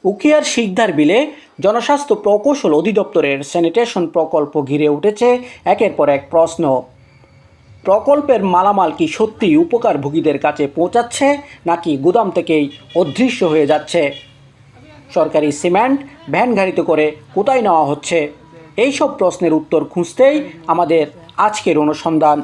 উখিয়ার শিকদার বিলে জনস্বাস্থ্য প্রকৌশল অধিদপ্তরের স্যানিটেশন প্রকল্প ঘিরে উঠেছে একের পর এক প্রশ্ন। প্রকল্পের মালামাল কি সত্যিই উপকারভোগীদের কাছে পৌঁছাচ্ছে নাকি গুদাম থেকেই অদৃশ্য হয়ে যাচ্ছে? সরকারি সিমেন্ট ভ্যান গাড়িতে করে কোথায় নেওয়া হচ্ছে? এইসব প্রশ্নের উত্তর খুঁজতেই আমাদের আজকের অনুসন্ধান।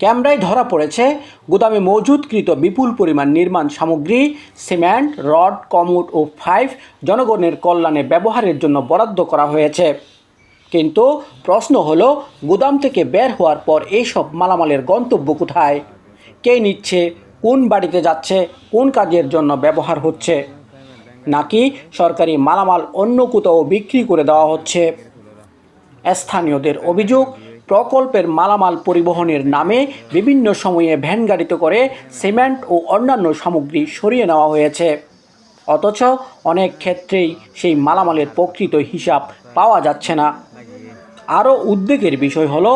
ক্যামেরায় ধরা পড়েছে গুদামে মজুতকৃত বিপুল পরিমাণ নির্মাণ সামগ্রী, সিমেন্ট, রড, কমোড ও পাইপ জনগণের কল্যাণে ব্যবহারের জন্য বরাদ্দ করা হয়েছে। কিন্তু প্রশ্ন হলো, গুদাম থেকে বের হওয়ার পর এইসব মালামালের গন্তব্য কোথায়? কে নিচ্ছে? কোন বাড়িতে যাচ্ছে? কোন কাজের জন্য ব্যবহার হচ্ছে? নাকি সরকারি মালামাল অন্য কোথাও বিক্রি করে দেওয়া হচ্ছে? স্থানীয়দের অভিযোগ, প্রকল্পের মালামাল পরিবহনের নামে বিভিন্ন সময়ে ভ্যান গাড়িতে করে সিমেন্ট ও অন্যান্য সামগ্রী সরিয়ে নেওয়া হয়েছে, অথচ অনেক ক্ষেত্রেই সেই মালামালের প্রকৃত হিসাব পাওয়া যাচ্ছে না। আরও উদ্বেগের বিষয় হলো,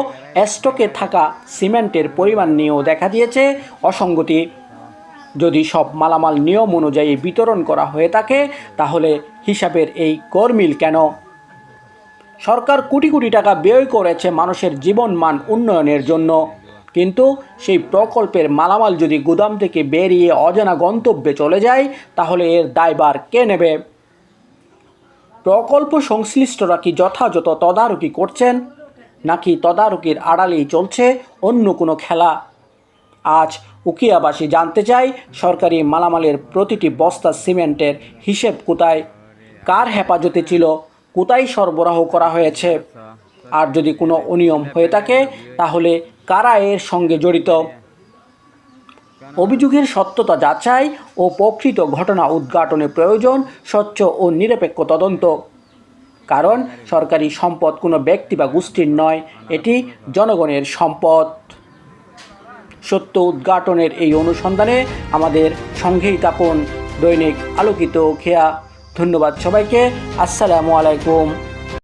স্টকে থাকা সিমেন্টের পরিমাণ নিয়েও দেখা দিয়েছে অসঙ্গতি। যদি সব মালামাল নিয়ম অনুযায়ী বিতরণ করা হয়ে থাকে, তাহলে হিসাবের এই গরমিল কেন? সরকার কোটি কোটি টাকা ব্যয় করেছে মানুষের জীবনমান উন্নয়নের জন্য, কিন্তু সেই প্রকল্পের মালামাল যদি গুদাম থেকে বেরিয়ে অজানা গন্তব্যে চলে যায়, তাহলে এর দায়ভার কে নেবে? প্রকল্প সংশ্লিষ্টরা কি যথাযথ তদারকি করছেন, নাকি তদারকির আড়ালেই চলছে অন্য কোনো খেলা? আজ উখিয়াবাসী জানতে চাই, সরকারি মালামালের প্রতিটি বস্তা সিমেন্টের হিসেব কোথায়, কার হেফাজতে ছিল, কোথায় সরবরাহ করা হয়েছে? আর যদি কোনো অনিয়ম হয়ে থাকে, তাহলে কারা এর সঙ্গে জড়িত? অভিযোগের সত্যতা যাচাই ও প্রকৃত ঘটনা উদ্ঘাটনে প্রয়োজন স্বচ্ছ ও নিরপেক্ষ তদন্ত। কারণ সরকারি সম্পদ কোনো ব্যক্তি বা গোষ্ঠীর নয়, এটি জনগণের সম্পদ। সত্য উদ্ঘাটনের এই অনুসন্ধানে আমাদের সঙ্গেই থাকুন। দৈনিক আলোকিত উখিয়া। ধন্যবাদ সবাইকে। আসসালামু আলাইকুম।